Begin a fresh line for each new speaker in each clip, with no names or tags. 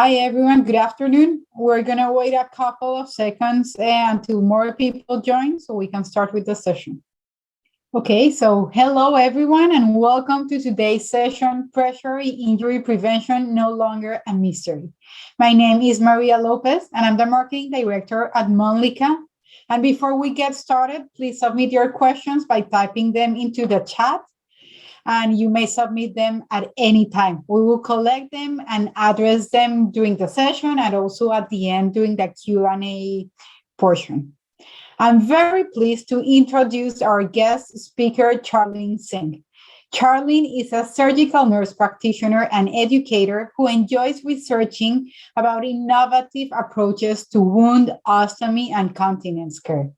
Hi, everyone. Good afternoon. We're going to wait a couple of seconds until more people join so we can start with the session. Okay, so hello, everyone, and welcome to today's session, Pressure Injury Prevention No Longer a Mystery. My name is Maria Lopez, and I'm the Marketing Director at Mölnlycke. And before we get started, please submit your questions by typing them into the chat. And you may submit them at any time. We will collect them and address them during the session and also at the end during the Q&A portion. I'm very pleased to introduce our guest speaker, Charleen Singh. Charleen is a surgical nurse practitioner and educator who enjoys researching about innovative approaches to wound, ostomy, and continence care.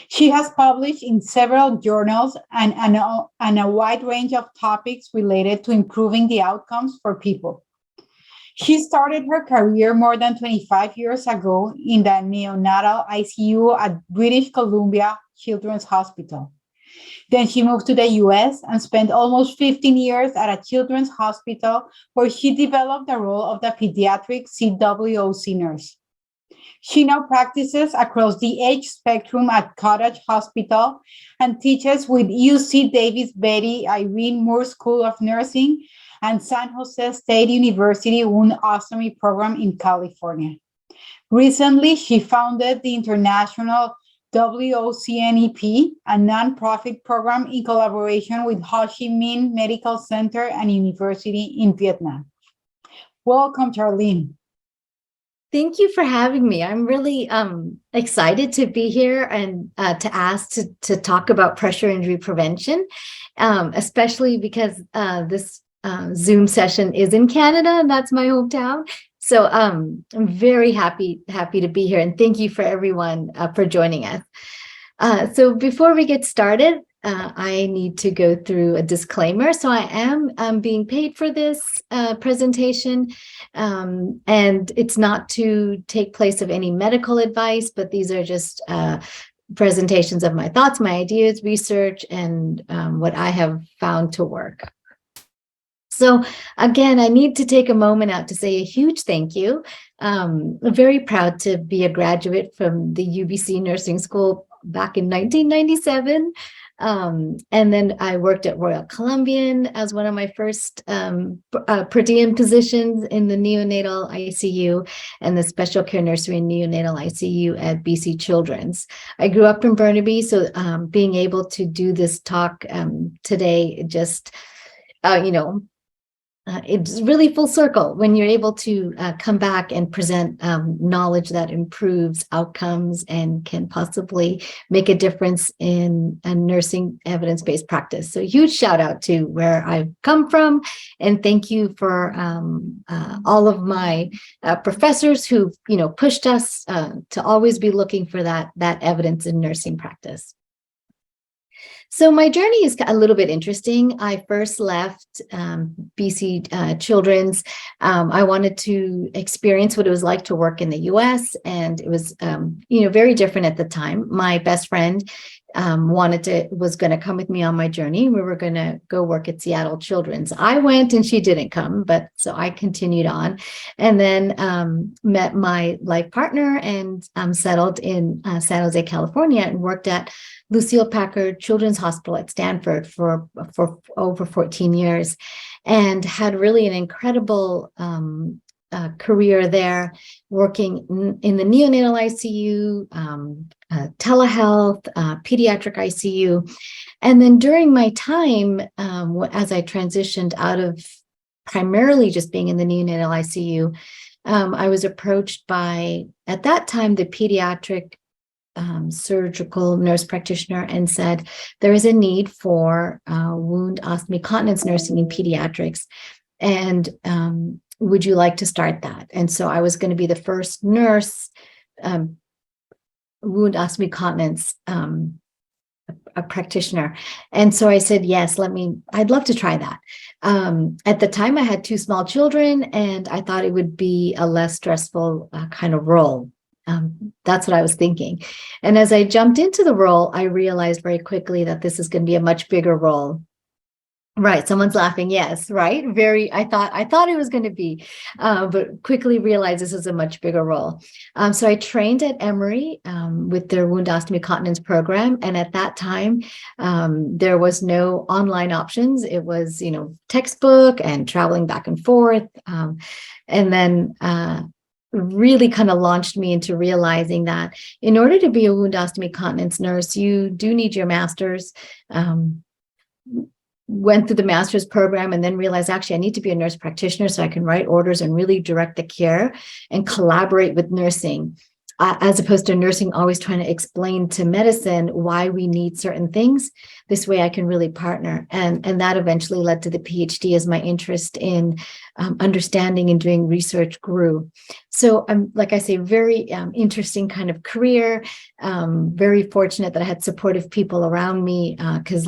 She has published in several journals and a wide range of topics related to improving the outcomes for people. She started her career more than 25 years ago in the neonatal ICU at British Columbia Children's Hospital. Then she moved to the US and spent almost 15 years at a children's hospital where she developed the role of the pediatric CWOC nurse. She now practices across the age spectrum at Cottage Hospital and teaches with UC Davis Betty Irene Moore School of Nursing and San Jose State University Wound Ostomy Program in California. Recently, she founded the International WOCNEP, a nonprofit program in collaboration with Ho Chi Minh Medical Center and University in Vietnam. Welcome, Charleen.
Thank you for having me. I'm really excited to be here and to ask to talk about pressure injury prevention, especially because this Zoom session is in Canada and that's my hometown. So I'm very happy to be here, and thank you for everyone for joining us. So before we get started, I need to go through a disclaimer. So I am being paid for this presentation, and it's not to take place of any medical advice, but these are just presentations of my thoughts, my ideas, research, and what I have found to work. So again, I need to take a moment out to say a huge thank you. I'm very proud to be a graduate from the UBC Nursing School back in 1997. And then I worked at Royal Columbian as one of my first per diem positions in the neonatal ICU and the special care nursery and neonatal ICU at BC Children's. I grew up in Burnaby, so being able to do this talk today, just, it's really full circle when you're able to come back and present knowledge that improves outcomes and can possibly make a difference in a nursing evidence-based practice. So huge shout out to where I've come from, and thank you for all of my professors who pushed us to always be looking for that evidence in nursing practice. So my journey is a little bit interesting. I first left BC Children's. I wanted to experience what it was like to work in the US, and it was, very different at the time. My best friend was going to come with me on my journey. We were going to go work at Seattle Children's. I went and she didn't come, but so I continued on, and then met my life partner and settled in San Jose, California, and worked at Lucille Packard Children's Hospital at Stanford for over 14 years, and had really an incredible career there, working in the neonatal ICU, telehealth, pediatric ICU. And then during my time, as I transitioned out of primarily just being in the neonatal ICU, I was approached by, at that time, the pediatric surgical nurse practitioner, and said, there is a need for wound, ostomy, continence nursing in pediatrics. And would you like to start that? And so I was going to be the first nurse, wound, ostomy, continence a practitioner. And so I said, yes, I'd love to try that. At the time I had 2 small children, and I thought it would be a less stressful kind of role. That's what I was thinking. And as I jumped into the role, I realized very quickly that this is going to be a much bigger role Right. Someone's laughing. Yes. Right. Very. I thought it was going to be, but quickly realized this is a much bigger role. So I trained at Emory with their wound ostomy continence program. And at that time, there was no online options. It was, textbook and traveling back and forth. And then, really kind of launched me into realizing that in order to be a wound ostomy continence nurse, you do need your master's. Went through the master's program and then realized, actually, I need to be a nurse practitioner so I can write orders and really direct the care and collaborate with nursing, as opposed to nursing always trying to explain to medicine why we need certain things. This way I can really partner. And that eventually led to the PhD as my interest in understanding and doing research grew. So I'm, like I say, very interesting kind of career. Very fortunate that I had supportive people around me, because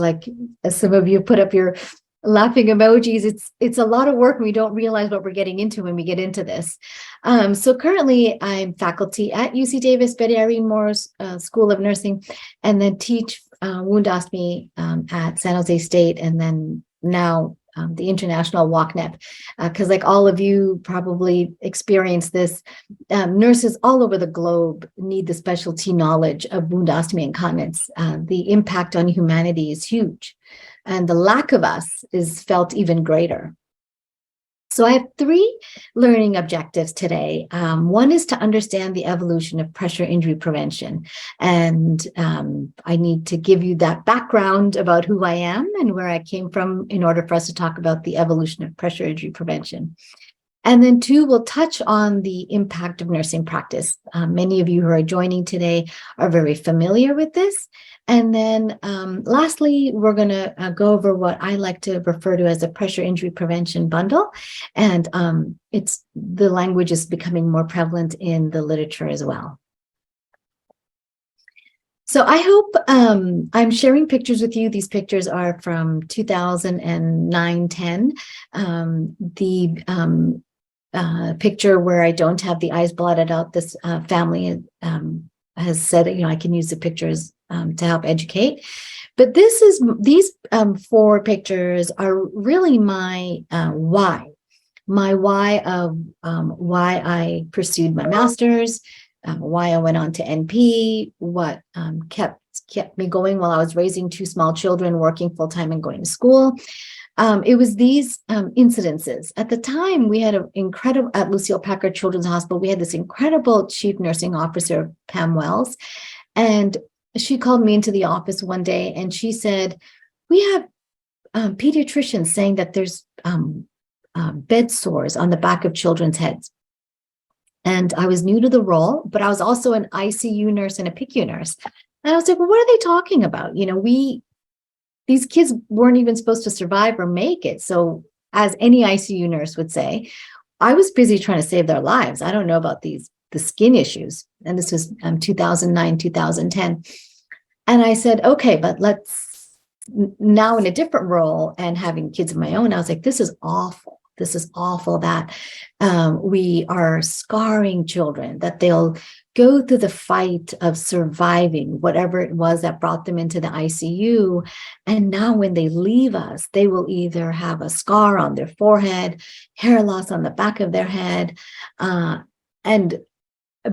as some of you put up your laughing emojis, it's a lot of work and we don't realize what we're getting into when we get into this. So currently I'm faculty at UC Davis Betty Irene Moore's School of Nursing, and then teach wound ostomy at San Jose State, and then now the International WACNEP, because like all of you probably experience this, nurses all over the globe need the specialty knowledge of wound ostomy and continence. The impact on humanity is huge, and the lack of us is felt even greater. So I have 3 learning objectives today. One is to understand the evolution of pressure injury prevention. And I need to give you that background about who I am and where I came from in order for us to talk about the evolution of pressure injury prevention. And then 2, we'll touch on the impact of nursing practice. Many of you who are joining today are very familiar with this. And then lastly, we're going to go over what I like to refer to as a pressure injury prevention bundle. And the language is becoming more prevalent in the literature as well. So I hope I'm sharing pictures with you. These pictures are from 2009-10. The picture where I don't have the eyes blotted out, this family has said, I can use the pictures to help educate. But these 4 pictures are really my why of why I pursued my master's, why I went on to NP, what kept me going while I was raising 2 small children, working full-time and going to school. It was these incidences. At the time, we had an incredible, at Lucille Packard Children's Hospital, we had this incredible chief nursing officer, Pam Wells, and she called me into the office one day and she said, we have pediatricians saying that there's bed sores on the back of children's heads. And I was new to the role, but I was also an ICU nurse and a PICU nurse. And I was like, well, what are they talking about? These kids weren't even supposed to survive or make it. So as any ICU nurse would say, I was busy trying to save their lives. I don't know about the skin issues. And this was 2009, 2010. And I said, okay, but let's now in a different role and having kids of my own, I was like, this is awful. This is awful that we are scarring children, that they'll go through the fight of surviving whatever it was that brought them into the ICU. And now when they leave us, they will either have a scar on their forehead, hair loss on the back of their head. And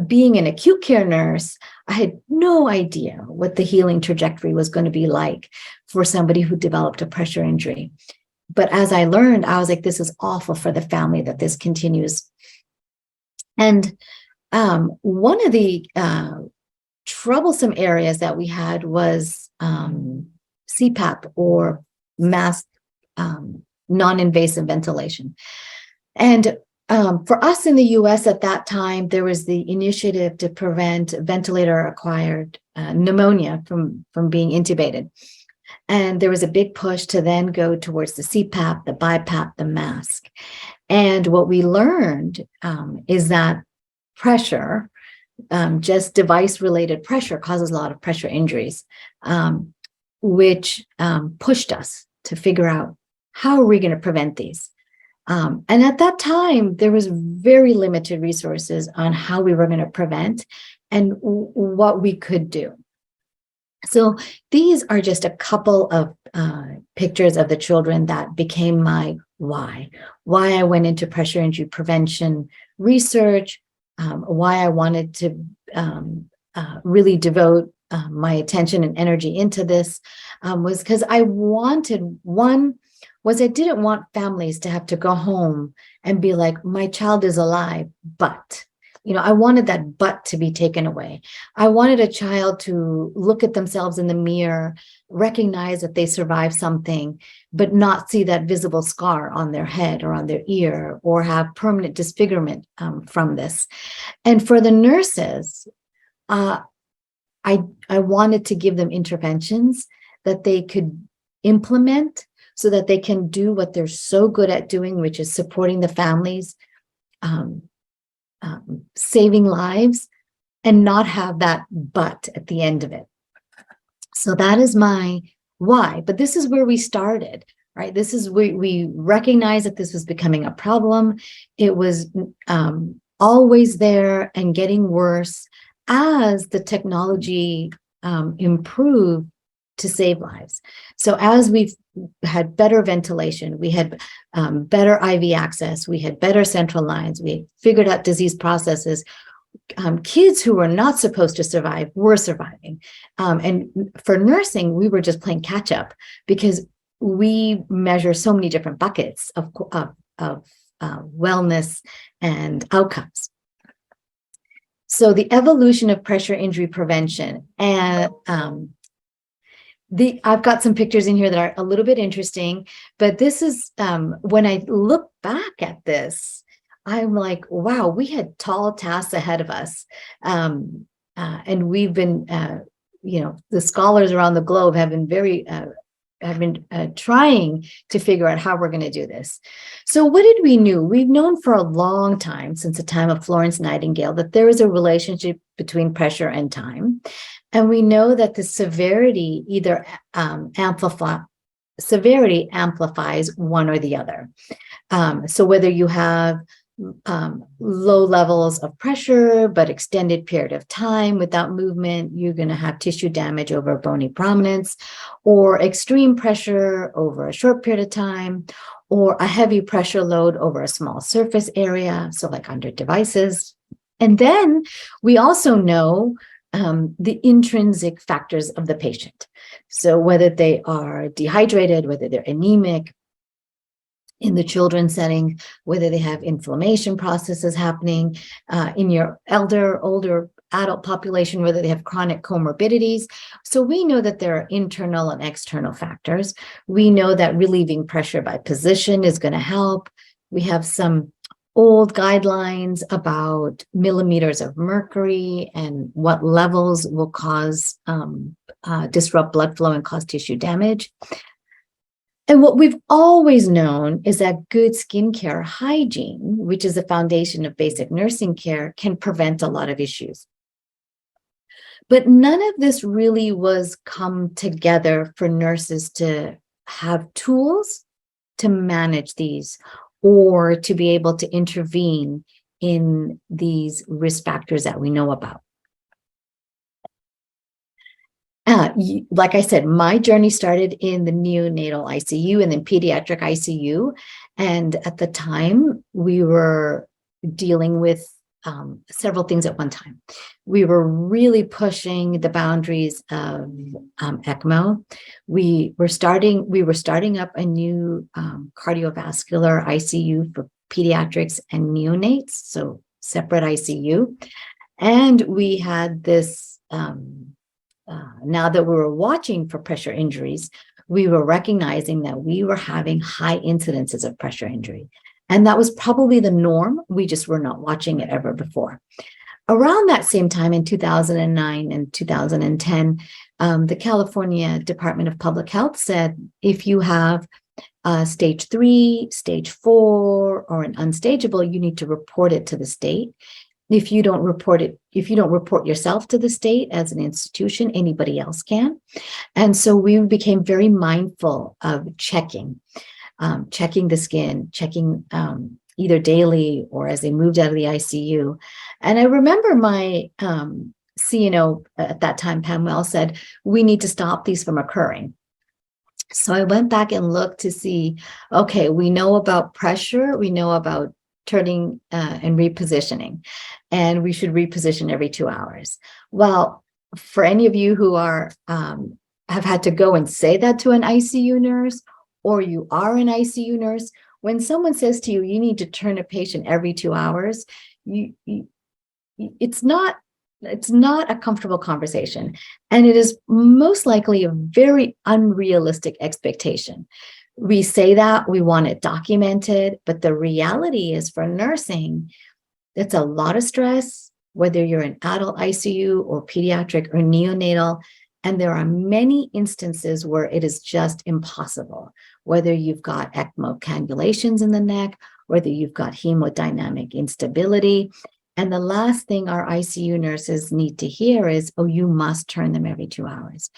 being an acute care nurse, I had no idea what the healing trajectory was going to be like for somebody who developed a pressure injury. But as I learned, I was like, this is awful for the family that this continues. And one of the troublesome areas that we had was CPAP, or mask non-invasive ventilation. And for us in the US at that time, there was the initiative to prevent ventilator-acquired pneumonia from being intubated. And there was a big push to then go towards the CPAP, the BiPAP, the mask. And what we learned is that pressure, just device-related pressure, causes a lot of pressure injuries, which pushed us to figure out, how are we going to prevent these? And at that time, there was very limited resources on how we were going to prevent and what we could do. So these are just a couple of pictures of the children that became my why I went into pressure injury prevention research, why I wanted to really devote my attention and energy into this, was because I wanted, I didn't want families to have to go home and be like, my child is alive, but, I wanted that but to be taken away. I wanted a child to look at themselves in the mirror, recognize that they survived something, but not see that visible scar on their head or on their ear, or have permanent disfigurement from this. And for the nurses, I wanted to give them interventions that they could implement so that they can do what they're so good at doing, which is supporting the families, saving lives, and not have that but at the end of it. So that is my why. But this is where we started, right? This is where we recognized that this was becoming a problem. It was always there and getting worse as the technology improved to save lives. So as we've had better ventilation, we had better IV access, we had better central lines, we figured out disease processes, kids who were not supposed to survive were surviving. And for nursing, we were just playing catch up because we measure so many different buckets of wellness and outcomes. So the evolution of pressure injury prevention, and I've got some pictures in here that are a little bit interesting, but this is when I look back at this, I'm like, wow, we had tall tasks ahead of us, and we've been, the scholars around the globe have been trying to figure out how we're going to do this. So what did we know? We've known for a long time, since the time of Florence Nightingale, that there is a relationship between pressure and time. And we know that the severity either amplifies one or the other. So whether you have low levels of pressure, but extended period of time without movement, you're going to have tissue damage over bony prominence, or extreme pressure over a short period of time, or a heavy pressure load over a small surface area, so like under devices. And then we also know the intrinsic factors of the patient. So whether they are dehydrated, whether they're anemic, in the children's setting, whether they have inflammation processes happening, in your older adult population, whether they have chronic comorbidities. So we know that there are internal and external factors. We know that relieving pressure by position is going to help. We have some old guidelines about millimeters of mercury and what levels will cause disrupt blood flow and cause tissue damage. And what we've always known is that good skincare hygiene, which is the foundation of basic nursing care, can prevent a lot of issues. But none of this really was come together for nurses to have tools to manage these, or to be able to intervene in these risk factors that we know about. Like I said, my journey started in the neonatal ICU and then pediatric ICU. And at the time, we were dealing with several things at one time. We were really pushing the boundaries of ECMO. We were starting up a new cardiovascular ICU for pediatrics and neonates, so separate ICU. And we had this, now that we were watching for pressure injuries, we were recognizing that we were having high incidences of pressure injury. And that was probably the norm. We just were not watching it ever before. Around that same time in 2009 and 2010, the California Department of Public Health said, if you have stage 3, stage 4, or an unstageable, you need to report it to the state. If you don't report it, if you don't report yourself to the state as an institution, anybody else can. And so we became very mindful of checking the skin, checking either daily or as they moved out of the ICU. And I remember my CNO at that time, Pam Wells, said, we need to stop these from occurring. So I went back and looked to see, okay, we know about pressure, we know about turning and repositioning, and we should reposition every 2 hours. Well, for any of you who are have had to go and say that to an ICU nurse, or you are an ICU nurse, when someone says to you, you need to turn a patient every 2 hours, it's not a comfortable conversation. And it is most likely a very unrealistic expectation. We say that, we want it documented, but the reality is for nursing, it's a lot of stress, whether you're in adult ICU or pediatric or neonatal. And there are many instances where it is just impossible, whether you've got ECMO cannulations in the neck, whether you've got hemodynamic instability. And the last thing our ICU nurses need to hear is, oh, you must turn them every 2 hours.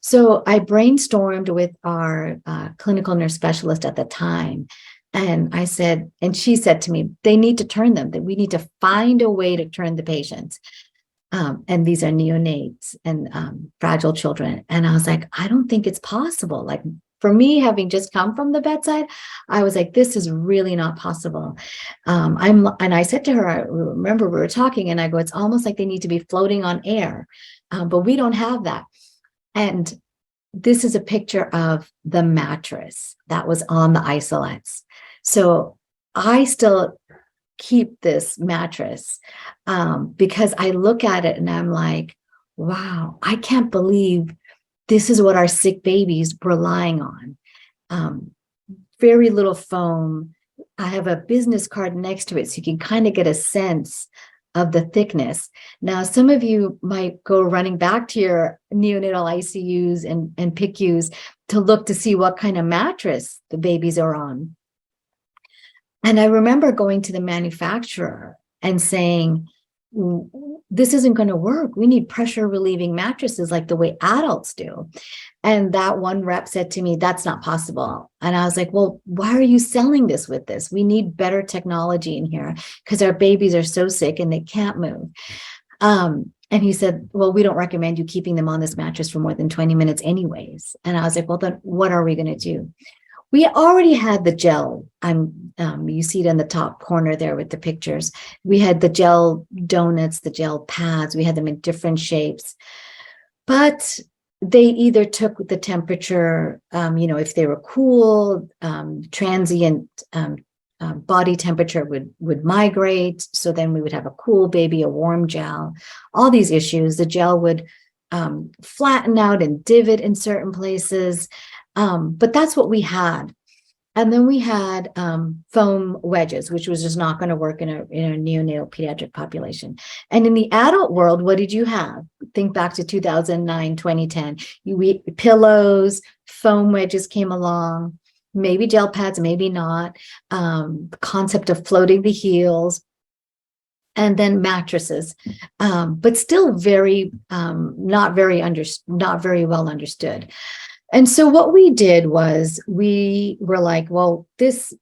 So I brainstormed with our clinical nurse specialist at the time. And I said, and she said to me, they need to turn them, that we need to find a way to turn the patients. And these are neonates and fragile children. And I was like, I don't think it's possible. Like, for me, having just come from the bedside, I was like, this is really not possible. And I said to her, I remember we were talking, and I go, it's almost like they need to be floating on air, but we don't have that. And this is a picture of the mattress that was on the isolettes. So I still keep this mattress because I look at it and I'm like, wow, I can't believe this is what our sick babies were lying on. Very little foam. I have a business card next to it, so you can kind of get a sense of the thickness. Now, some of you might go running back to your neonatal ICUs and PICUs to look to see what kind of mattress the babies are on. And I remember going to the manufacturer and saying, this isn't going to work. We need pressure relieving mattresses like the way adults do. And that one rep said to me, that's not possible. And I was like, well, why are you selling this with this? We need better technology in here because our babies are so sick and they can't move. And he said, well, we don't recommend you keeping them on this mattress for more than 20 minutes anyways. And I was like, well, then what are we going to do? We already had the gel. You see it in the top corner there with the pictures. We had the gel donuts, the gel pads. We had them in different shapes. But they either took the temperature, if they were cool, transient body temperature would migrate. So then we would have a cool baby, a warm gel, all these issues. The gel would flatten out and divot in certain places. But that's what we had. And then we had foam wedges, which was just not going to work in a neonatal pediatric population. And in the adult world, what did you have? Think back to 2009, 2010. Pillows, foam wedges came along, maybe gel pads, maybe not. The concept of floating the heels, and then mattresses, but still not very well understood. And so what we did was we were like, well, this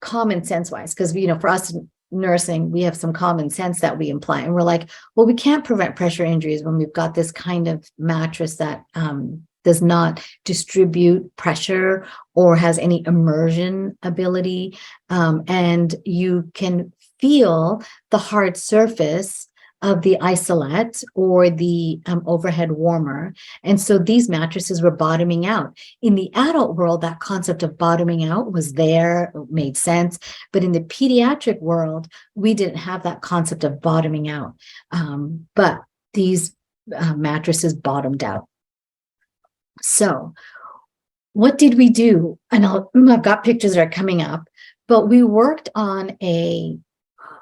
common sense wise, because, for us in nursing, we have some common sense that we imply. And we're like, well, we can't prevent pressure injuries when we've got this kind of mattress that does not distribute pressure or has any immersion ability. And you can feel the hard surface of the isolette or the overhead warmer. And so these mattresses were bottoming out. In the adult world, that concept of bottoming out was there, it made sense. But in the pediatric world, we didn't have that concept of bottoming out. But these mattresses bottomed out. So what did we do? And I've got pictures that are coming up, but we worked on a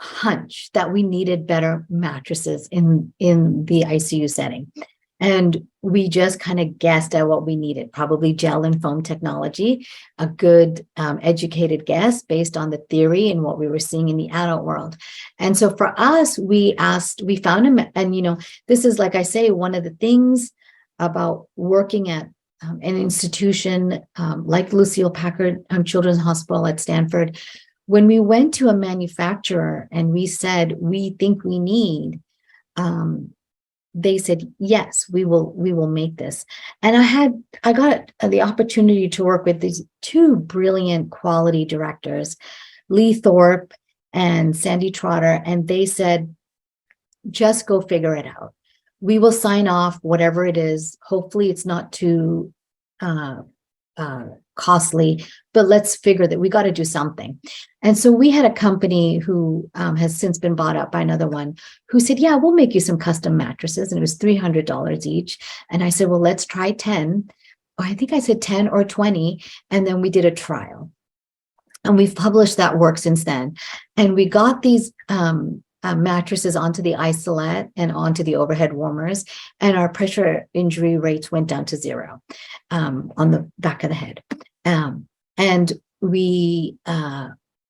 hunch that we needed better mattresses in the ICU setting. And we just kind of guessed at what we needed, probably gel and foam technology, a good educated guess based on the theory and what we were seeing in the adult world. And so for us, we found them. And, this is, like I say, one of the things about working at an institution like Lucile Packard Children's Hospital at Stanford. When we went to a manufacturer and we said, we think we need they said, yes, we will make this. And I got the opportunity to work with these two brilliant quality directors, Lee Thorpe and Sandy Trotter, and they said, just go figure it out. We will sign off whatever it is. Hopefully it's not too costly, but let's figure that we got to do something. And so we had a company who has since been bought up by another one who said, yeah, we'll make you some custom mattresses. And it was $300 each. And I said, well, let's try 10. I think I said 10 or 20. And then we did a trial. And we've published that work since then. And we got these mattresses onto the isolette and onto the overhead warmers, and our pressure injury rates went down to 0 on the back of the head. And we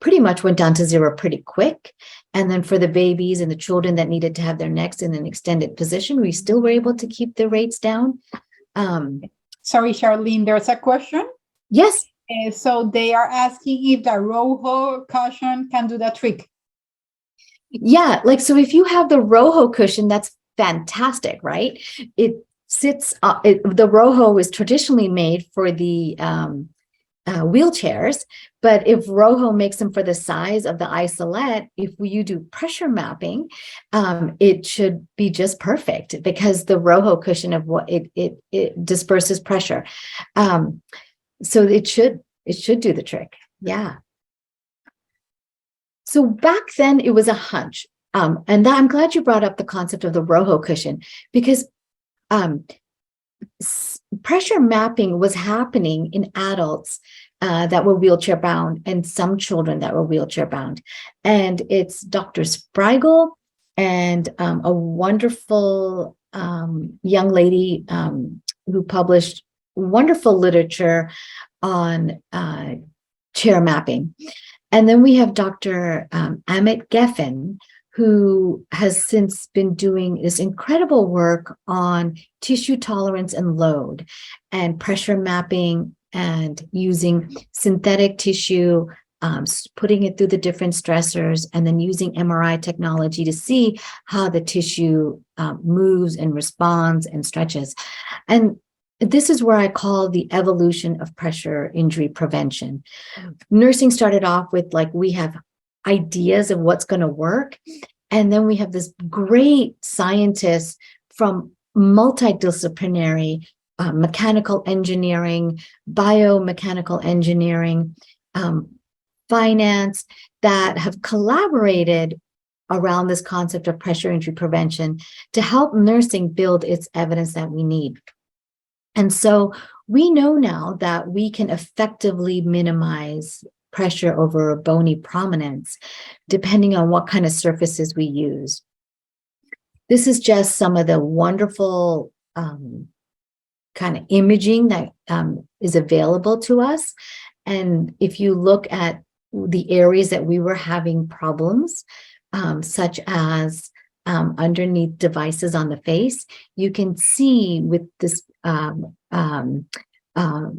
pretty much went down to 0 pretty quick. And then for the babies and the children that needed to have their necks in an extended position, we still were able to keep the rates down.
Sorry, Charlene, there's a question.
Yes.
So they are asking if the Rojo cushion can do that trick.
Yeah, like, so if you have the Rojo cushion, that's fantastic, right? It sits, the Rojo is traditionally made for the wheelchairs, but if Rojo makes them for the size of the isolette, if you do pressure mapping, it should be just perfect, because the Rojo cushion of what it disperses pressure. So it should do the trick. Yeah. So back then it was a hunch. And I'm glad you brought up the concept of the Rojo cushion, because pressure mapping was happening in adults that were wheelchair bound, and some children that were wheelchair bound. And it's Dr. Spreigel and a wonderful young lady who published wonderful literature on chair mapping. And then we have Dr. Amit Geffen, who has since been doing this incredible work on tissue tolerance and load and pressure mapping, and using synthetic tissue, putting it through the different stressors, and then using MRI technology to see how the tissue moves and responds and stretches. And this is where I call the evolution of pressure injury prevention. Nursing started off with, like, we have ideas of what's going to work. And then we have this great scientists from multidisciplinary mechanical engineering, biomechanical engineering, finance, that have collaborated around this concept of pressure injury prevention to help nursing build its evidence that we need. And so we know now that we can effectively minimize pressure over a bony prominence, depending on what kind of surfaces we use. This is just some of the wonderful kind of imaging that is available to us. And if you look at the areas that we were having problems, such as underneath devices on the face, you can see with this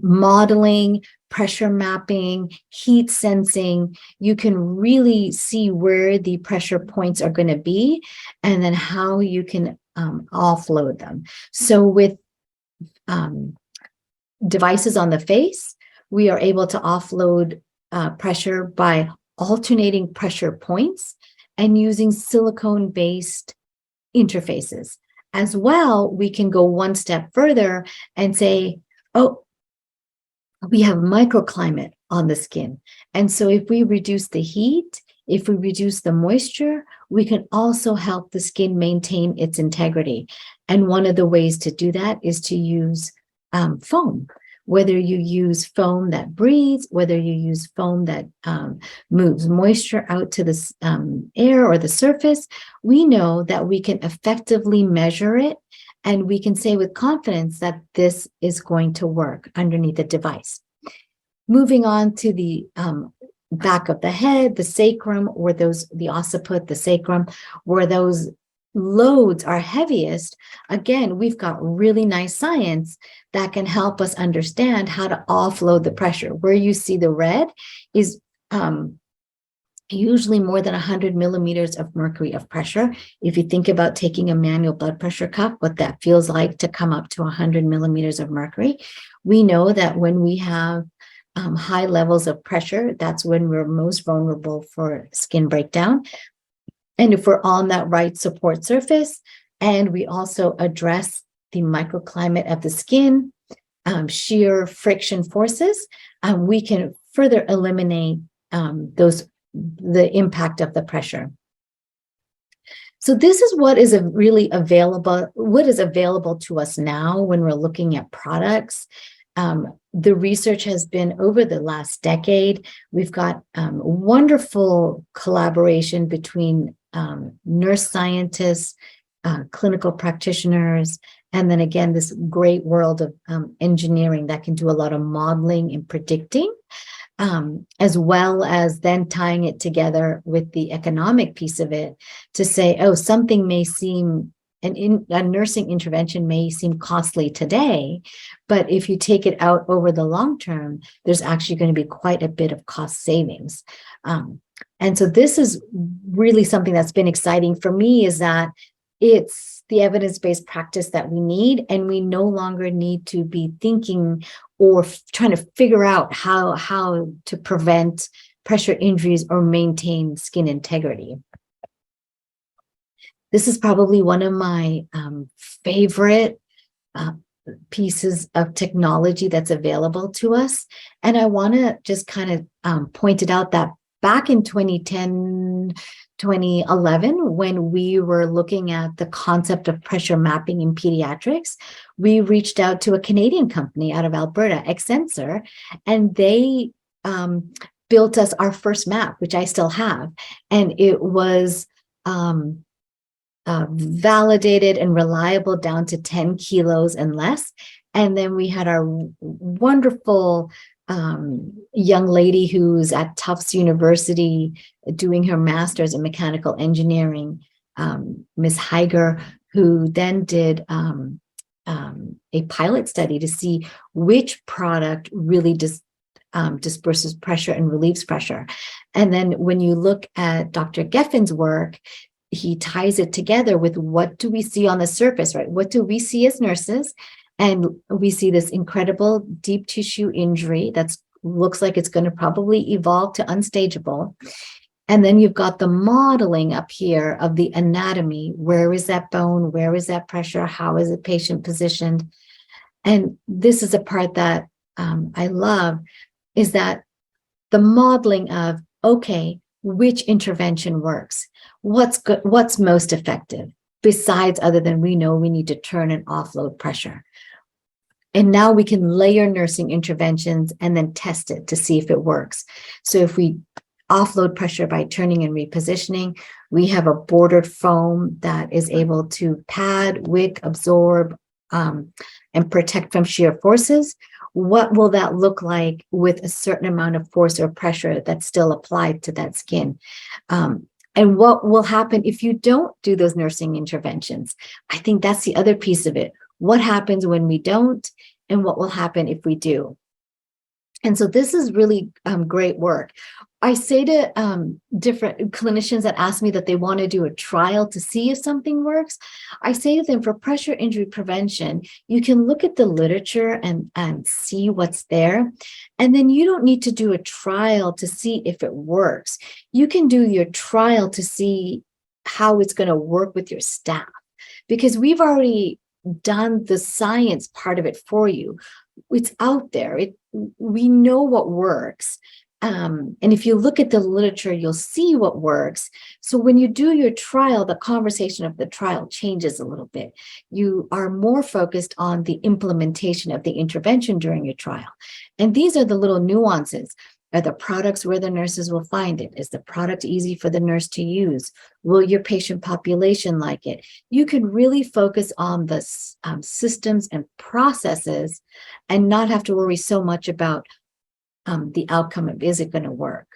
modeling, pressure mapping, heat sensing, you can really see where the pressure points are going to be, and then how you can offload them. So with devices on the face, we are able to offload pressure by alternating pressure points and using silicone-based interfaces. As well, we can go one step further and say, oh, we have microclimate on the skin. And so if we reduce the heat, if we reduce the moisture, we can also help the skin maintain its integrity. And one of the ways to do that is to use foam. Whether you use foam that breathes, whether you use foam that moves moisture out to the air or the surface, we know that we can effectively measure it, and we can say with confidence that this is going to work underneath the device. Moving on to the back of the head, the sacrum, or the occiput, the sacrum, where those loads are heaviest, again, we've got really nice science that can help us understand how to offload the pressure. Where you see the red is usually more than 100 millimeters of mercury of pressure. If you think about taking a manual blood pressure cuff, what that feels like to come up to 100 millimeters of mercury, we know that when we have high levels of pressure, that's when we're most vulnerable for skin breakdown. And if we're on that right support surface, and we also address the microclimate of the skin, shear friction forces, we can further eliminate the impact of the pressure. So this is what is really available, what is available to us now when we're looking at products. The research has been over the last decade. We've got wonderful collaboration between nurse scientists, clinical practitioners, and then again, this great world of engineering that can do a lot of modeling and predicting, as well as then tying it together with the economic piece of it to say, oh, something may seem, a nursing intervention may seem costly today, but if you take it out over the long term, there's actually going to be quite a bit of cost savings. And so this is really something that's been exciting for me, is that it's the evidence-based practice that we need, and we no longer need to be thinking or trying to figure out how to prevent pressure injuries or maintain skin integrity. This is probably one of my favorite pieces of technology that's available to us. And I want to just kind of point it out that back in 2010, 2011, when we were looking at the concept of pressure mapping in pediatrics, we reached out to a Canadian company out of Alberta, Exensor, and they built us our first map, which I still have. And it was validated and reliable down to 10 kilos and less. And then we had our wonderful young lady who's at Tufts University doing her master's in mechanical engineering, Ms. Heiger, who then did a pilot study to see which product really disperses pressure and relieves pressure. And then when you look at Dr. Geffen's work, he ties it together with what do we see on the surface, right? What do we see as nurses? And we see this incredible deep tissue injury that looks like it's going to probably evolve to unstageable. And then you've got the modeling up here of the anatomy. Where is that bone? Where is that pressure? How is the patient positioned? And this is a part that I love, is that the modeling of, okay, which intervention works? What's good? What's most effective? Besides, other than we know we need to turn and offload pressure. And now we can layer nursing interventions and then test it to see if it works. So if we offload pressure by turning and repositioning, we have a bordered foam that is able to pad, wick, absorb, and protect from shear forces. What will that look like with a certain amount of force or pressure that's still applied to that skin? And what will happen if you don't do those nursing interventions? I think that's the other piece of it. What happens when we don't, and what will happen if we do? And so this is really great work. I say to different clinicians that ask me that they want to do a trial to see if something works, I say to them, for pressure injury prevention, you can look at the literature and see what's there. And then you don't need to do a trial to see if it works. You can do your trial to see how it's going to work with your staff, because we've already done the science part of it for you. It's out there. We know what works. And if you look at the literature, you'll see what works. So when you do your trial, the conversation of the trial changes a little bit. You are more focused on the implementation of the intervention during your trial. And these are the little nuances. Are the products where the nurses will find it? Is the product easy for the nurse to use? Will your patient population like it? You can really focus on the systems and processes and not have to worry so much about the outcome of, is it going to work?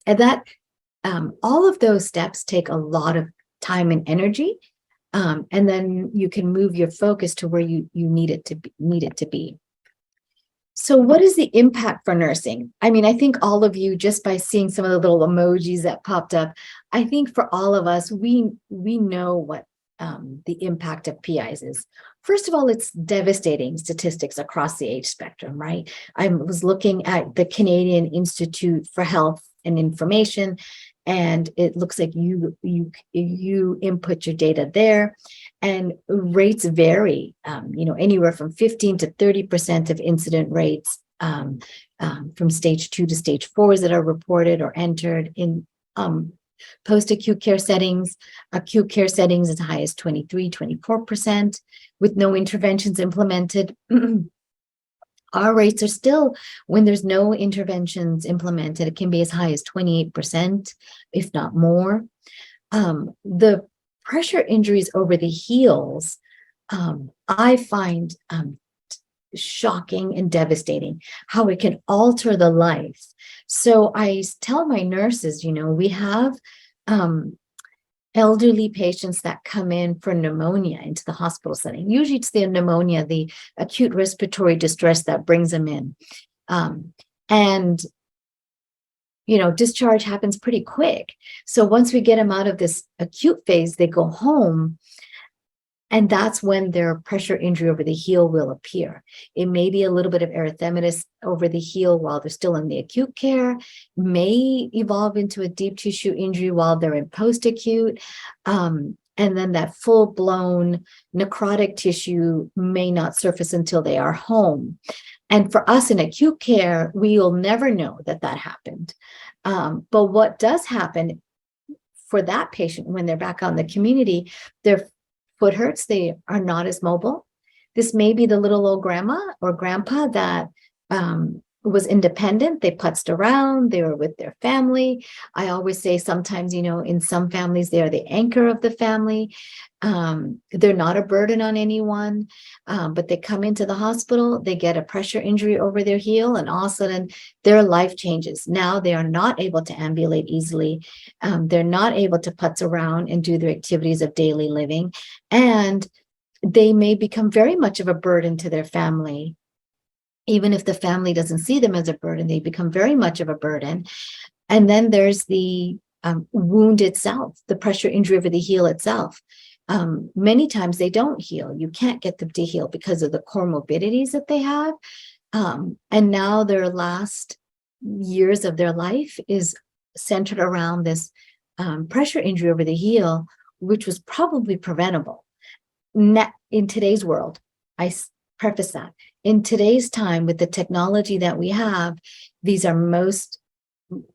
And that all of those steps take a lot of time and energy, and then you can move your focus to where you need it to be. So what is the impact for nursing? I mean, I think all of you, just by seeing some of the little emojis that popped up, I think for all of us, we know what the impact of PIs is. First of all, it's devastating statistics across the age spectrum, right? I was looking at the Canadian Institute for Health and Information, and it looks like you input your data there, and rates vary, anywhere from 15 to 30% of incident rates from stage 2 to stage 4s that are reported or entered in post-acute care settings. Acute care settings as high as 23, 24% with no interventions implemented. Our rates are still, when there's no interventions implemented, it can be as high as 28%, if not more. The pressure injuries over the heels, I find shocking and devastating how it can alter the life. So I tell my nurses, we have elderly patients that come in for pneumonia into the hospital setting. Usually it's the pneumonia, the acute respiratory distress that brings them in. And discharge happens pretty quick. So once we get them out of this acute phase, they go home. And that's when their pressure injury over the heel will appear. It may be a little bit of erythematous over the heel while they're still in the acute care, may evolve into a deep tissue injury while they're in post-acute. And then that full-blown necrotic tissue may not surface until they are home. And for us in acute care, we will never know that happened. But what does happen for that patient when they're back out in the community, their foot hurts, they are not as mobile. This may be the little old grandma or grandpa that was independent. They putzed around, they were with their family. I always say sometimes, in some families, they are the anchor of the family. They're not a burden on anyone, but they come into the hospital, they get a pressure injury over their heel, and all of a sudden their life changes. Now they are not able to ambulate easily. They're not able to putz around and do their activities of daily living. And they may become very much of a burden to their family. Even if the family doesn't see them as a burden, they become very much of a burden. And then there's the wound itself, the pressure injury over the heel itself. Many times they don't heal. You can't get them to heal because of the comorbidities that they have. And now their last years of their life is centered around this pressure injury over the heel, which was probably preventable. In today's world, I preface that. In today's time, with the technology that we have, these are most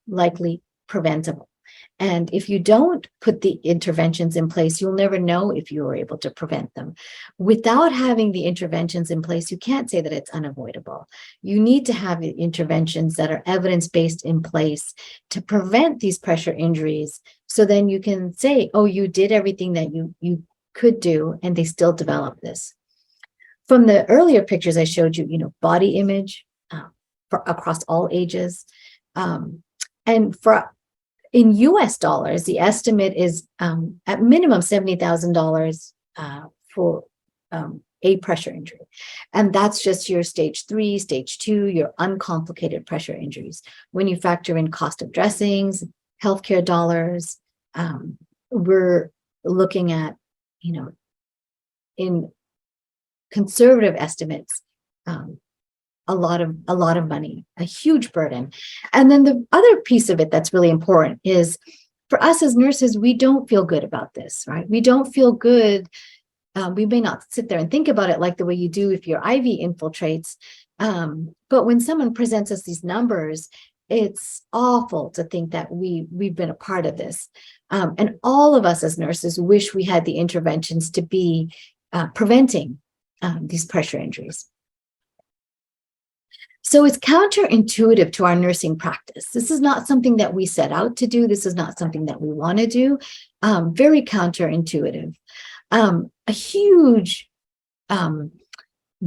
likely preventable. And if you don't put the interventions in place, you'll never know if you were able to prevent them. Without having the interventions in place, you can't say that it's unavoidable. You need to have interventions that are evidence-based in place to prevent these pressure injuries. So then you can say, oh, you did everything that you could do, and they still develop this. From the earlier pictures I showed you, body image for across all ages. And in US dollars, the estimate is at minimum $70,000 for a pressure injury. And that's just your stage 3, stage 2, your uncomplicated pressure injuries. When you factor in cost of dressings, healthcare dollars, we're looking at, in conservative estimates, a lot of money, a huge burden. And then the other piece of it that's really important is for us as nurses, we don't feel good about this, right? We don't feel good. We may not sit there and think about it like the way you do if your IV infiltrates. But when someone presents us these numbers, it's awful to think that we've been a part of this. And all of us as nurses wish we had the interventions to be preventing these pressure injuries. So it's counterintuitive to our nursing practice. This is not something that we set out to do. This is not something that we want to do. Very counterintuitive. A huge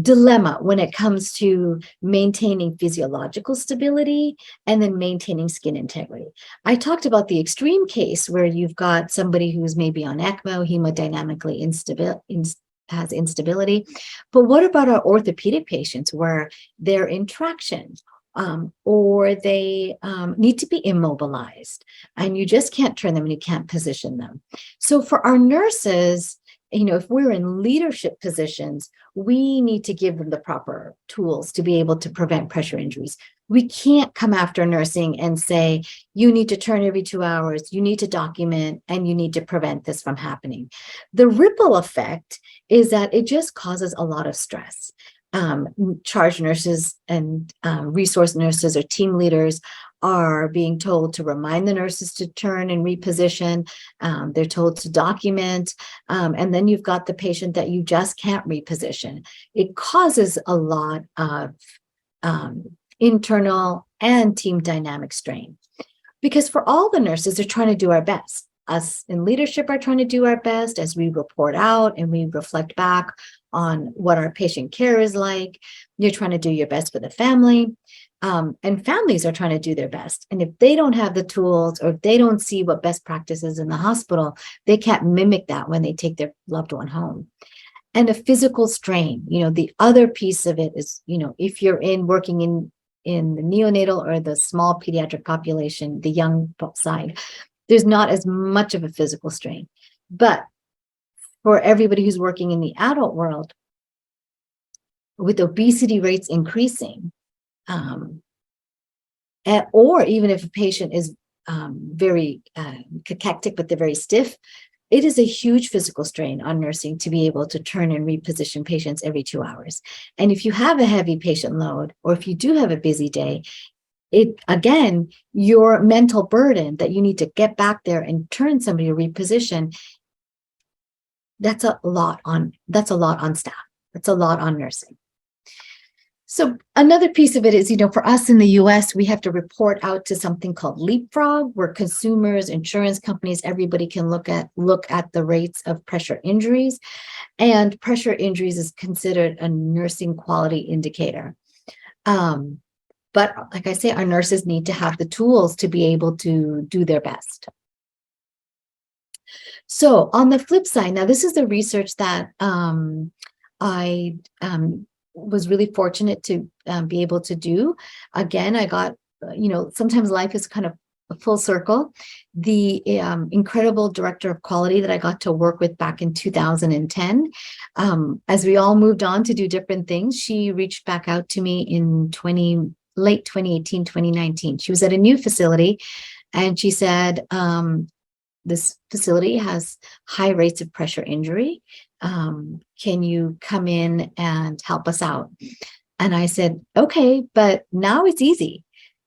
dilemma when it comes to maintaining physiological stability and then maintaining skin integrity. I talked about the extreme case where you've got somebody who's maybe on ECMO, hemodynamically has instability. But what about our orthopedic patients where they're in traction? Or they need to be immobilized and you just can't turn them and you can't position them. So for our nurses, if we're in leadership positions, we need to give them the proper tools to be able to prevent pressure injuries. We can't come after nursing and say, you need to turn every 2 hours, you need to document, and you need to prevent this from happening. The ripple effect is that it just causes a lot of stress. Charge nurses and resource nurses or team leaders are being told to remind the nurses to turn and reposition. They're told to document, and then you've got the patient that you just can't reposition. It causes a lot of internal and team dynamic strain, because for all the nurses, they're trying to do our best. Us in leadership are trying to do our best as we report out and we reflect back on what our patient care is like. You're trying to do your best for the family, and families are trying to do their best. And if they don't have the tools or if they don't see what best practices in the hospital, they can't mimic that when they take their loved one home. And a physical strain, the other piece of it is, if you're working in the neonatal or the small pediatric population, the young side, there's not as much of a physical strain. But for everybody who's working in the adult world, with obesity rates increasing, or even if a patient is very cachectic, but they're very stiff, it is a huge physical strain on nursing to be able to turn and reposition patients every 2 hours. And if you have a heavy patient load, or if you do have a busy day, again, your mental burden that you need to get back there and turn somebody to reposition, that's a lot on staff. That's a lot on nursing. So another piece of it is, for us in the US, we have to report out to something called Leapfrog, where consumers, insurance companies, everybody can look at the rates of pressure injuries. And pressure injuries is considered a nursing quality indicator. But like I say, our nurses need to have the tools to be able to do their best. So on the flip side, now this is the research that I was really fortunate to be able to do. Again, I got, sometimes life is kind of a full circle. The incredible director of quality that I got to work with back in 2010, as we all moved on to do different things, she reached back out to me in late 2018, 2019. She was at a new facility and she said, this facility has high rates of pressure injury. Can you come in and help us out? And I said, okay, but now it's easy.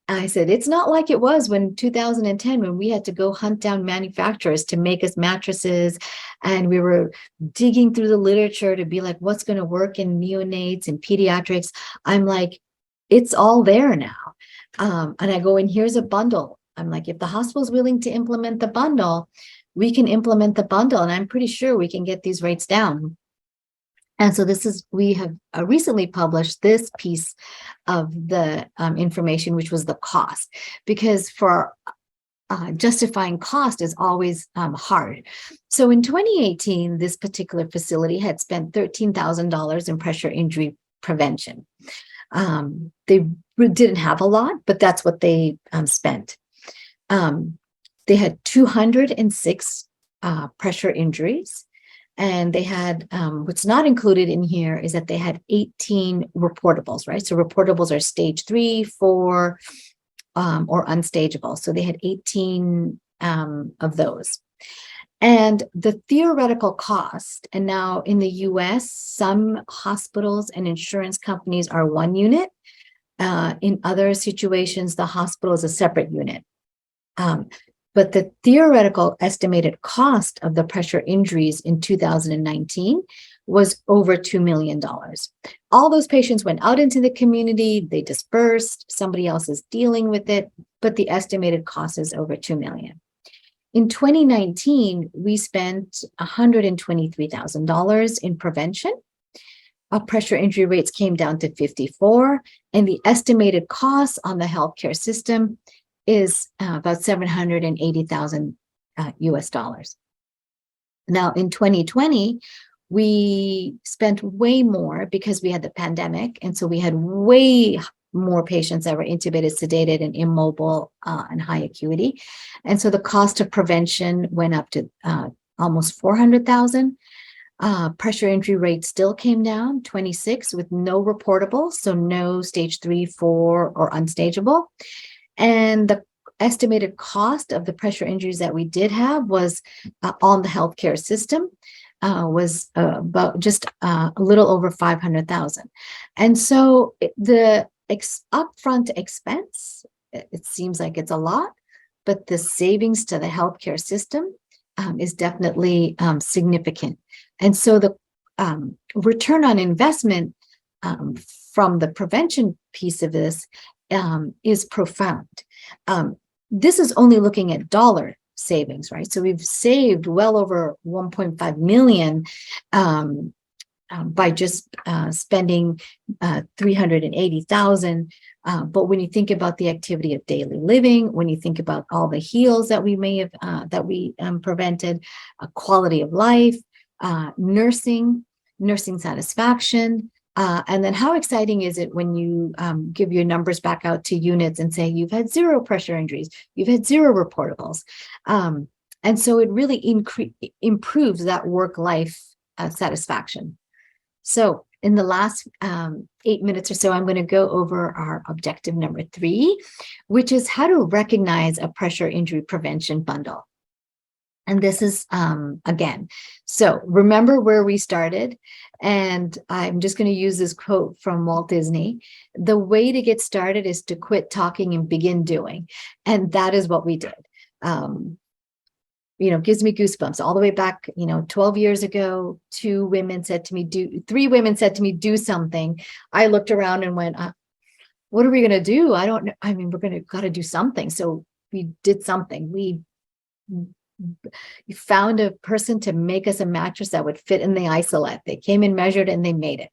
I said, it's not like it was when 2010, when we had to go hunt down manufacturers to make us mattresses. And we were digging through the literature to be like, what's going to work in neonates and pediatrics? I'm like, it's all there now. And I go, and here's a bundle. I'm like, if the hospital's willing to implement the bundle, we can implement the bundle. And I'm pretty sure we can get these rates down. And so we have recently published this piece of the information, which was the cost, because for justifying cost is always hard. So in 2018, this particular facility had spent $13,000 in pressure injury prevention. They didn't have a lot, but that's what they spent. They had 206 pressure injuries. And they had, what's not included in here is that they had 18 reportables, right? So reportables are stage 3, 4, or unstageable. So they had 18 of those. And the theoretical cost, and now in the US, some hospitals and insurance companies are one unit. In other situations, the hospital is a separate unit. But the theoretical estimated cost of the pressure injuries in 2019 was over $2 million. All those patients went out into the community, they dispersed, somebody else is dealing with it, but the estimated cost is over $2 million. In 2019, we spent $123,000 in prevention. Our pressure injury rates came down to 54, and the estimated cost on the healthcare system is about $780,000 US dollars. Now in 2020, We spent way more because we had the pandemic. And so we had way more patients that were intubated, sedated, and immobile and high acuity. And so the cost of prevention went up to almost 400,000. Pressure injury rate still came down, 26, with no reportable, so no stage 3, 4, or unstageable. And the estimated cost of the pressure injuries that we did have was on the healthcare system was about just a little over 500,000. And so the upfront expense, it seems like it's a lot, but the savings to the healthcare system is definitely significant. And so the return on investment from the prevention piece of this is profound. This is only looking at dollar savings, right? So we've saved well over 1.5 million by just spending 380,000. But when you think about the activity of daily living, when you think about all the heals that we may have prevented, quality of life, nursing satisfaction, and then how exciting is it when you give your numbers back out to units and say you've had 0 pressure injuries, you've had 0 reportables. And so it really improves that work-life satisfaction. So in the last 8 minutes or so, I'm going to go over our objective number 3, which is how to recognize a pressure injury prevention bundle. And this is, again, so remember where we started. And I'm just going to use this quote from Walt Disney. The way to get started is to quit talking and begin doing. And that is what we did. Gives me goosebumps all the way back, 12 years ago, 3 women said to me, do something. I looked around and went, what are we going to do? I don't know. I mean, got to do something. So we did something. We found a person to make us a mattress that would fit in the isolette. They came and measured and they made it.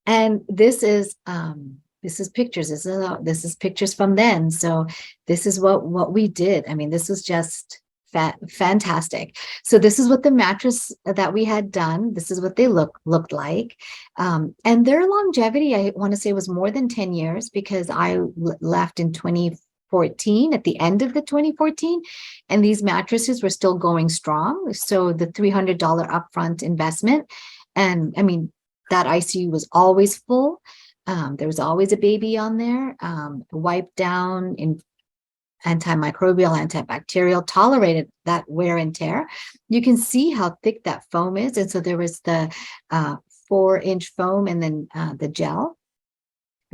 And this is pictures. This is pictures from then. So this is what we did. I mean, this was just fantastic. So this is what the mattress that we had done. This is what they looked like. And their longevity, I want to say, was more than 10 years because I left in 2014, at the end of the 2014, and these mattresses were still going strong. So the $300 upfront investment, and I mean, that ICU was always full. There was always a baby on there, wiped down in antimicrobial, antibacterial, tolerated that wear and tear. You can see how thick that foam is. And so there was the 4-inch foam and then the gel.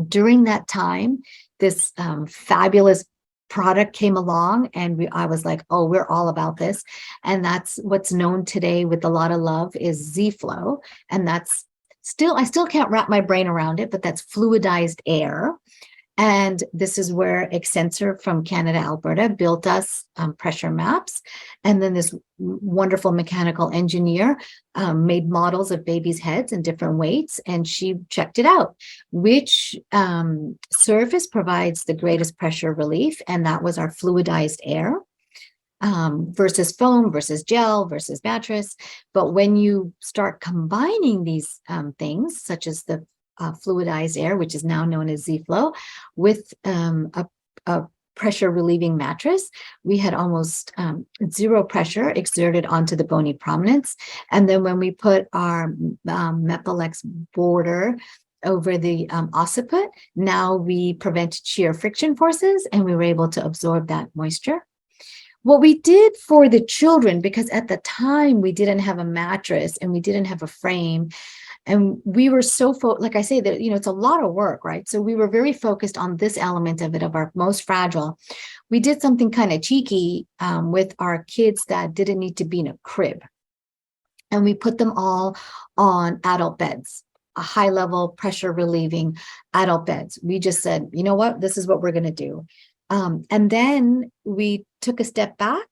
During that time, this fabulous product came along and I was like, oh, we're all about this. And that's what's known today with a lot of love is Z-Flow. And that's I still can't wrap my brain around it, but that's fluidized air. And this is where Accenture from Canada, Alberta, built us pressure maps. And then this wonderful mechanical engineer made models of babies' heads in different weights. And she checked it out. Which surface provides the greatest pressure relief? And that was our fluidized air versus foam versus gel versus mattress. But when you start combining these things, such as the fluidized air, which is now known as Z-Flow, with a pressure relieving mattress, we had almost 0 pressure exerted onto the bony prominence. And then when we put our Mepilex border over the occiput, now we prevented shear friction forces and we were able to absorb that moisture. What we did for the children, because at the time we didn't have a mattress and we didn't have a frame, and we were so, like I say, that, it's a lot of work, right? So we were very focused on this element of it, of our most fragile. We did something kind of cheeky with our kids that didn't need to be in a crib. And we put them all on adult beds, a high level pressure relieving adult beds. We just said, you know what, this is what we're going to do. And then we took a step back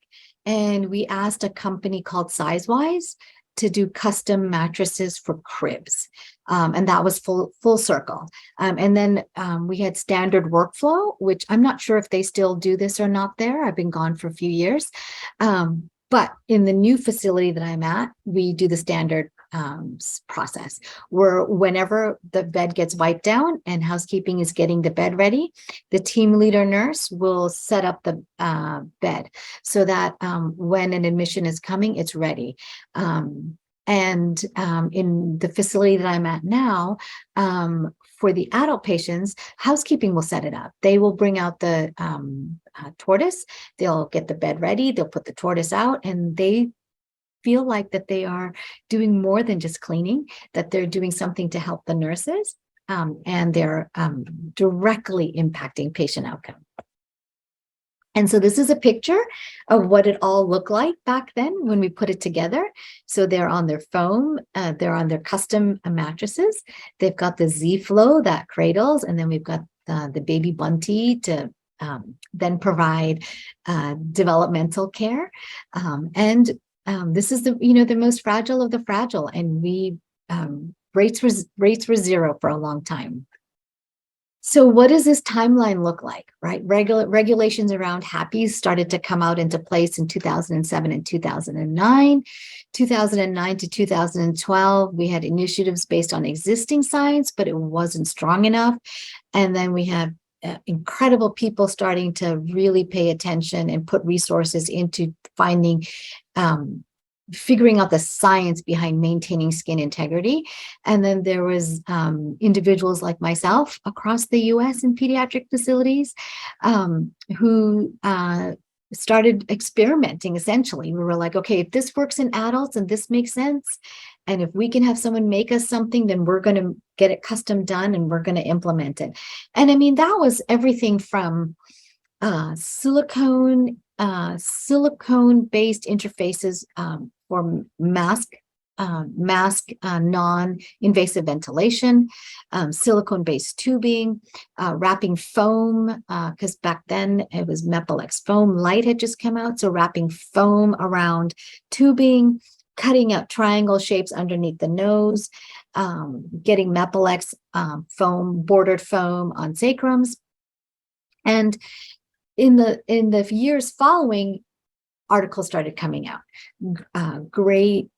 and we asked a company called Sizewise to do custom mattresses for cribs. And that was full circle. And then we had standard workflow, which I'm not sure if they still do this or not there. I've been gone for a few years. But in the new facility that I'm at, we do the standard process, where whenever the bed gets wiped down and housekeeping is getting the bed ready, the team leader nurse will set up the bed so that when an admission is coming, it's ready. In the facility that I'm at now, for the adult patients, housekeeping will set it up. They will bring out the tortoise, they'll get the bed ready, they'll put the tortoise out, and they feel like that they are doing more than just cleaning, that they're doing something to help the nurses, and they're directly impacting patient outcome. And so this is a picture of what it all looked like back then when we put it together. So they're on their foam, they're on their custom mattresses. They've got the Z-Flow that cradles, and then we've got the baby bunty to then provide developmental care. This is the most fragile of the fragile, and we rates were zero for a long time. So what does this timeline look like, right? Regulations around HAPPIs started to come out into place in 2007 and 2009. 2009 to 2012, we had initiatives based on existing science, but it wasn't strong enough. And then we have incredible people starting to really pay attention and put resources into figuring out the science behind maintaining skin integrity. And then there was individuals like myself across the US in pediatric facilities who started experimenting. Essentially, we were like, okay, if this works in adults and this makes sense, and if we can have someone make us something, then we're going to get it custom done and we're going to implement it. And I mean, that was everything from silicone-based interfaces for mask non-invasive ventilation, silicone-based tubing, wrapping foam, because back then it was Mepilex foam light had just come out. So wrapping foam around tubing, cutting out triangle shapes underneath the nose, getting Mepilex foam, bordered foam on sacrums. And in the years following, articles started coming out. Great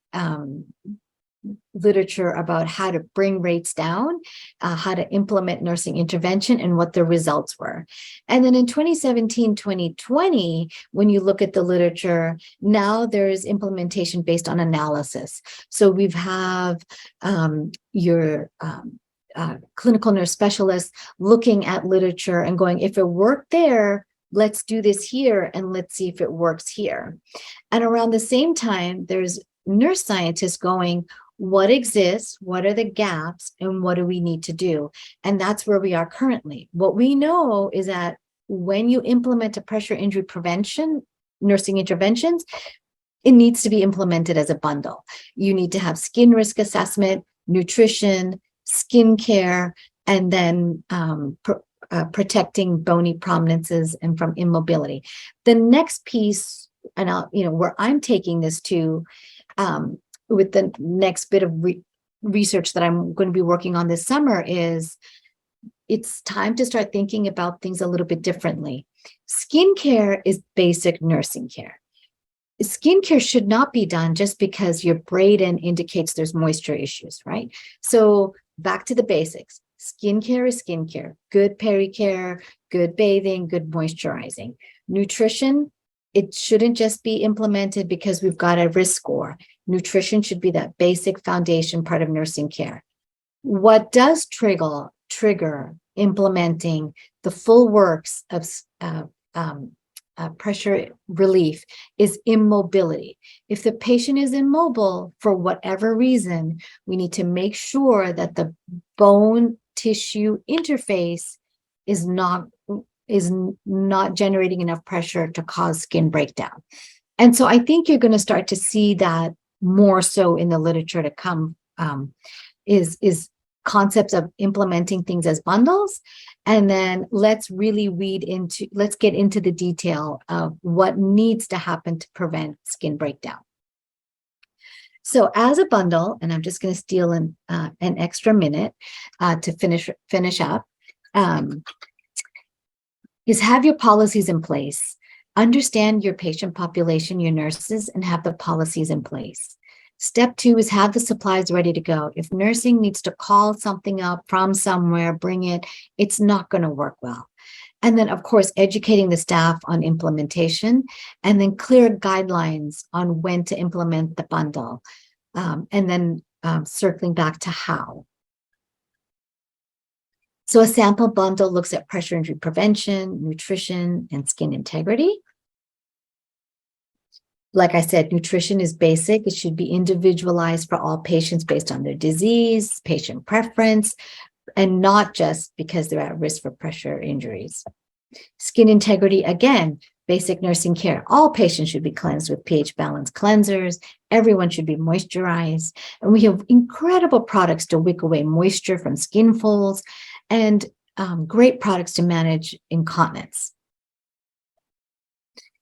literature about how to bring rates down, how to implement nursing intervention, and what the results were. And then in 2017, 2020, when you look at the literature, now there's implementation based on analysis. So we have your clinical nurse specialists looking at literature and going, if it worked there, let's do this here and let's see if it works here. And around the same time, there's nurse scientists going, what exists, what are the gaps, and what do we need to do? And that's where we are currently. What we know is that when you implement a pressure injury prevention, nursing interventions, it needs to be implemented as a bundle. You need to have skin risk assessment, nutrition, skin care, and then protecting bony prominences and from immobility. The next piece, and where I'm taking this to, with the next bit of research that I'm going to be working on this summer, is it's time to start thinking about things a little bit differently. Skincare is basic nursing care. Skincare should not be done just because your braiding indicates there's moisture issues, right? So back to the basics. Skincare is skincare, good pericare, good bathing, good moisturizing. Nutrition, it shouldn't just be implemented because we've got a risk score. Nutrition should be that basic foundation part of nursing care. What does trigger implementing the full works of pressure relief is immobility. If the patient is immobile for whatever reason, we need to make sure that the bone tissue interface is not generating enough pressure to cause skin breakdown. And so I think you're going to start to see that more so in the literature to come, is concepts of implementing things as bundles. And then let's get into the detail of what needs to happen to prevent skin breakdown. So as a bundle, and I'm just going to steal an extra minute to finish up, is have your policies in place. Understand your patient population, your nurses, and have the policies in place. Step 2 is have the supplies ready to go. If nursing needs to call something up from somewhere, bring it, it's not going to work well. And then, of course, educating the staff on implementation, and then clear guidelines on when to implement the bundle. And then circling back to how. So a sample bundle looks at pressure injury prevention, nutrition, and skin integrity. Like I said, nutrition is basic. It should be individualized for all patients based on their disease, patient preference, and not just because they're at risk for pressure injuries. Skin integrity, again, basic nursing care. All patients should be cleansed with pH balanced cleansers. Everyone should be moisturized. And we have incredible products to wick away moisture from skin folds, and great products to manage incontinence.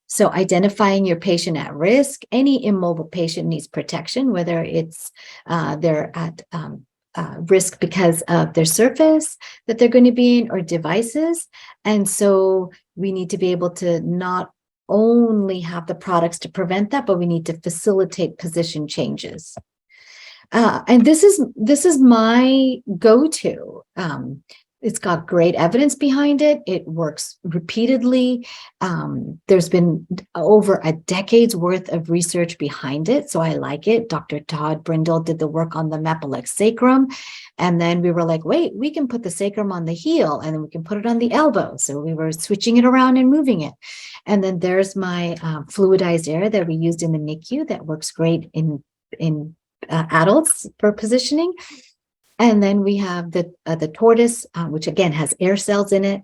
So identifying your patient at risk. Any immobile patient needs protection, whether it's they're at risk because of their surface that they're going to be in or devices. And so we need to be able to not only have the products to prevent that, but we need to facilitate position changes. And this is my go-to. It's got great evidence behind it. It works repeatedly. There's been over a decade's worth of research behind it, so I like it. Dr. Todd Brindle did the work on the Mepilex sacrum, and then we were like, wait, we can put the sacrum on the heel, and then we can put it on the elbow. So we were switching it around and moving it. And then there's my fluidized air that we used in the NICU that works great in adults for positioning. And then we have the tortoise, which again has air cells in it,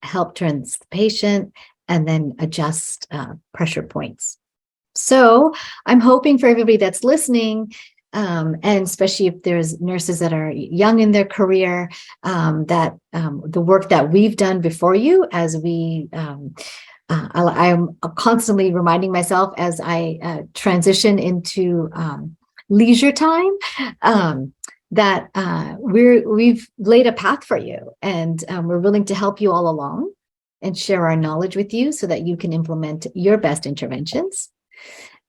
help turn the patient, and then adjust pressure points. So I'm hoping for everybody that's listening, and especially if there's nurses that are young in their career, that the work that we've done before you, as we I'm constantly reminding myself as I transition into leisure time, that we've laid a path for you, and we're willing to help you all along and share our knowledge with you so that you can implement your best interventions.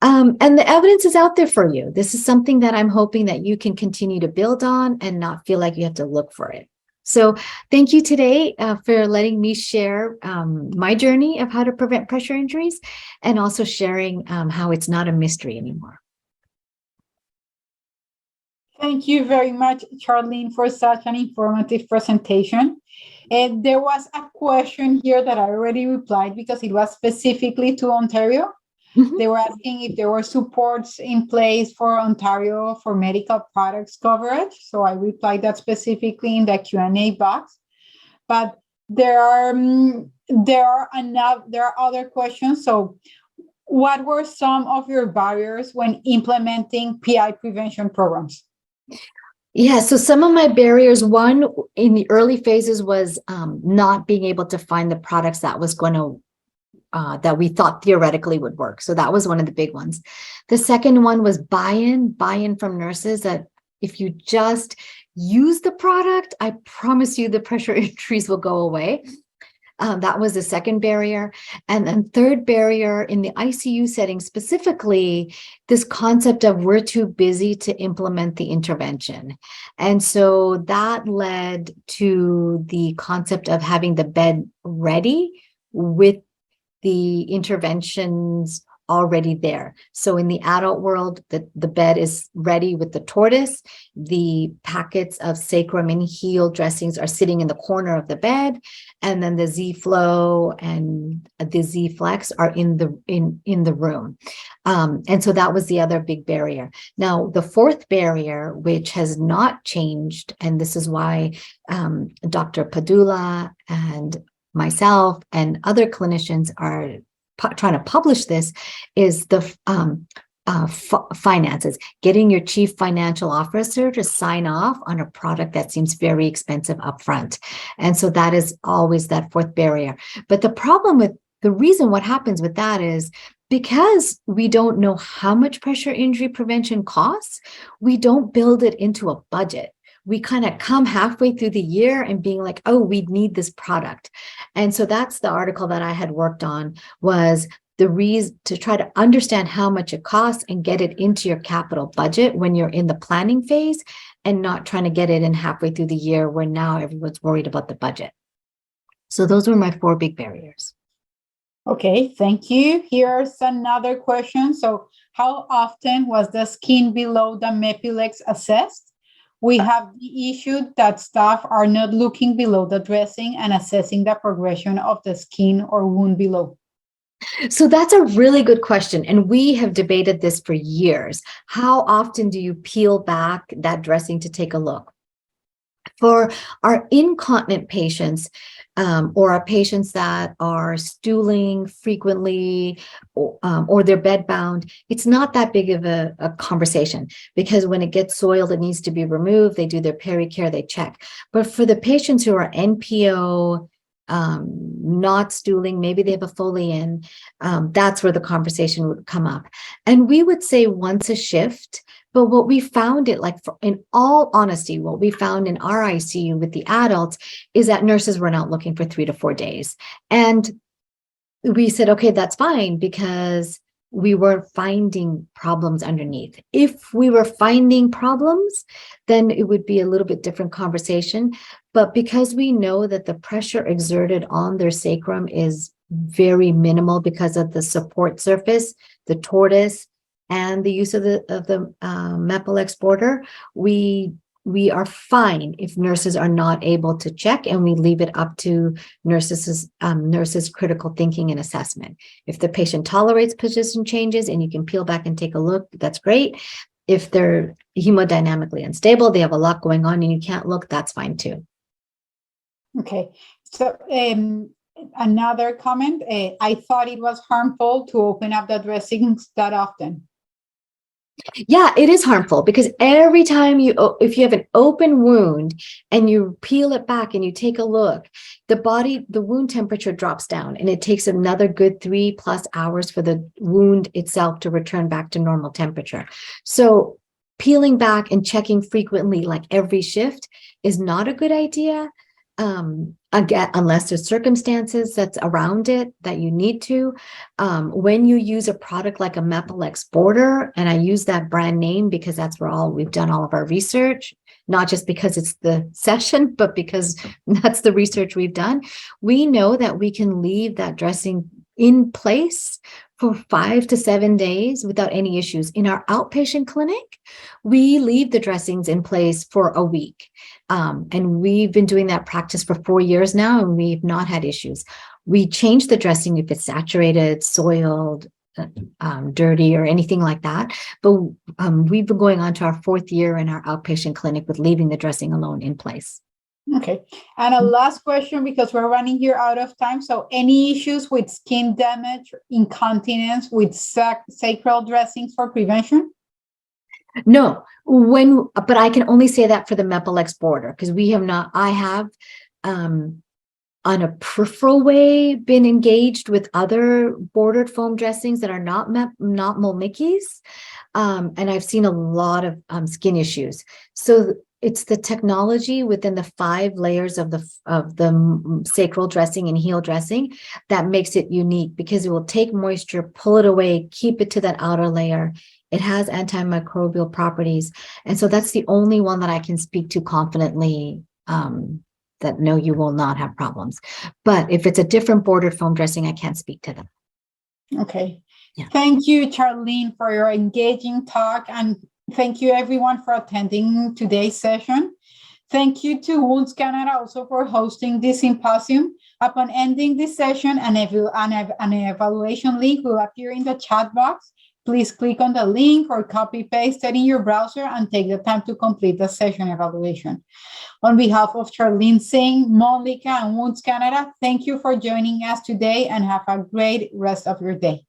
And the evidence is out there for you. This is something that I'm hoping that you can continue to build on and not feel like you have to look for it. So thank you today for letting me share my journey of how to prevent pressure injuries, and also sharing how it's not a mystery anymore.
Thank you very much, Charleen, for such an informative presentation. And there was a question here that I already replied because it was specifically to Ontario. Mm-hmm. They were asking if there were supports in place for Ontario for medical products coverage. So I replied that specifically in the Q&A box. But there are other questions. So what were some of your barriers when implementing PI prevention programs?
Yeah, so some of my barriers, one in the early phases was not being able to find the products that was going to that we thought theoretically would work. So that was one of the big ones. The second one was buy-in from nurses, that if you just use the product, I promise you the pressure injuries will go away. That was the second barrier. And then third barrier in the ICU setting specifically, this concept of we're too busy to implement the intervention. And so that led to the concept of having the bed ready with the interventions already there. So in the adult world, the bed is ready with the tortoise. The packets of sacrum and heel dressings are sitting in the corner of the bed, and then the Z-Flow and the Z-Flex are in the room. And so that was the other big barrier. Now, the fourth barrier, which has not changed, and this is why Dr. Padula and myself and other clinicians are trying to publish this, is the finances, getting your chief financial officer to sign off on a product that seems very expensive upfront. And so that is always that fourth barrier. But the reason what happens with that is because we don't know how much pressure injury prevention costs, we don't build it into a budget. We kind of come halfway through the year and being like, oh, we need this product. And so that's the article that I had worked on, was to try to understand how much it costs and get it into your capital budget when you're in the planning phase, and not trying to get it in halfway through the year where now everyone's worried about the budget. So those were my 4 big barriers.
Okay, thank you. Here's another question. So how often was the skin below the Mepilex assessed? We have the issue that staff are not looking below the dressing and assessing the progression of the skin or wound below.
So that's a really good question. And we have debated this for years. How often do you peel back that dressing to take a look? For our incontinent patients, or our patients that are stooling frequently, or they're bedbound, it's not that big of a conversation, because when it gets soiled, it needs to be removed. They do their peri-care, they check. But for the patients who are NPO, not stooling, maybe they have a Foley in, that's where the conversation would come up. And we would say once a shift. But what we found in all honesty, what we found in our ICU with the adults is that nurses were not looking for 3 to 4 days. And we said, okay, that's fine, because we weren't finding problems underneath. If we were finding problems, then it would be a little bit different conversation. But because we know that the pressure exerted on their sacrum is very minimal because of the support surface, the tortoise, and the use of the Mepilex border, we are fine if nurses are not able to check, and we leave it up to nurses' critical thinking and assessment. If the patient tolerates position changes and you can peel back and take a look, that's great. If they're hemodynamically unstable, they have a lot going on and you can't look, that's fine too.
Okay, so another comment, I thought it was harmful to open up the dressings that often.
Yeah, it is harmful, because every time if you have an open wound and you peel it back and you take a look, the wound temperature drops down, and it takes another good 3+ hours for the wound itself to return back to normal temperature. So peeling back and checking frequently, like every shift, is not a good idea. Again, unless there's circumstances that's around it that you need to. When you use a product like a Mepilex border, and I use that brand name because that's where we've done all of our research, not just because it's the session, but because that's the research we've done. We know that we can leave that dressing in place for 5 to 7 days without any issues. In our outpatient clinic, we leave the dressings in place for a week. And we've been doing that practice for 4 years now, and we've not had issues. We change the dressing if it's saturated, soiled, dirty, or anything like that. But we've been going on to our 4th year in our outpatient clinic with leaving the dressing alone in place.
Okay, and a last question, because we're running here out of time. So any issues with skin damage, incontinence with sacral dressings for prevention?
No, but I can only say that for the Mepilex border, because we have not, I have on a peripheral way been engaged with other bordered foam dressings that are not Mölnlyckes, and I've seen a lot of skin issues. So it's the technology within the 5 layers of the sacral dressing and heel dressing that makes it unique, because it will take moisture, pull it away, keep it to that outer layer. It has antimicrobial properties. And so that's the only one that I can speak to confidently, that no, you will not have problems. But if it's a different bordered foam dressing, I can't speak to them.
Okay.
Yeah.
Thank you, Charleen, for your engaging talk. And thank you, everyone, for attending today's session. Thank you to Wounds Canada also for hosting this symposium. Upon ending this session, an evaluation link will appear in the chat box. Please click on the link or copy paste it in your browser and take the time to complete the session evaluation. On behalf of Charleen Singh, Mölnlycke, and Wounds Canada, thank you for joining us today, and have a great rest of your day.